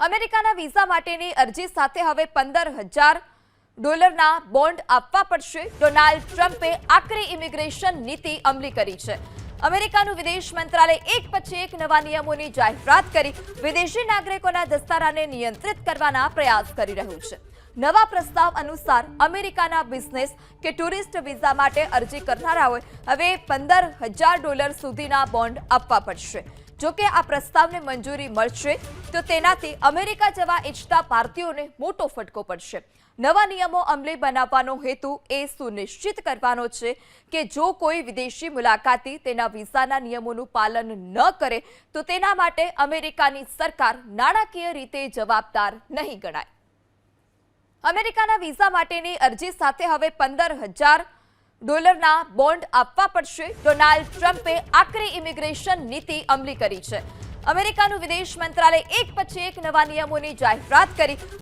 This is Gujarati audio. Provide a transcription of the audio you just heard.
અમેરિકાના વિઝા માટેની અરજી સાથે હવે $15,000 બોન્ડ આપવા પડશે। ડોનાલ્ડ ટ્રમ્પે આકરી ઇમિગ્રેશન નીતિ અમલી કરી છે। અમેરિકાનું વિદેશ મંત્રાલય એક પછી એક નવા નિયમોની જાહેરાત કરી વિદેશી નાગરિકોના દસ્તારાને નિયંત્રિત કરવાના પ્રયાસ કરી રહ્યું છે। નવા પ્રસ્તાવ અનુસાર અમેરિકાના બિઝનેસ કે ટુરિસ્ટ વિઝા માટે અરજી કરનારાઓએ હવે $15,000 સુધીના બોન્ડ આપવા પડશે। જો કે આ પ્રસ્તાવને મંજૂરી મળશે તો તેનાથી અમેરિકા જવા ઈચ્છતા ભારતીયોને મોટો ફટકો પડશે। નવા નિયમો અમલી બનાવવાનો હેતુ એ સુનિશ્ચિત કરવાનો છે કે જો કોઈ વિદેશી મુલાકાતી તેના વિઝાના નિયમોનું પાલન ન કરે તો તેના માટે અમેરિકાની સરકાર નાણાકીય રીતે જવાબદાર નહીં ગણાય। અમેરિકાના વિઝા માટેની અરજી સાથે હવે $15,000 બોન્ડ આપવા પડશે। ડોનાલ્ડ ટ્રમ્પે આકરી ઇમિગ્રેશન નીતિ અમલી કરી છે। અમેરિકાનું વિદેશ મંત્રાલય એક પછી એક નવા નિયમોની જાહેરાત કરી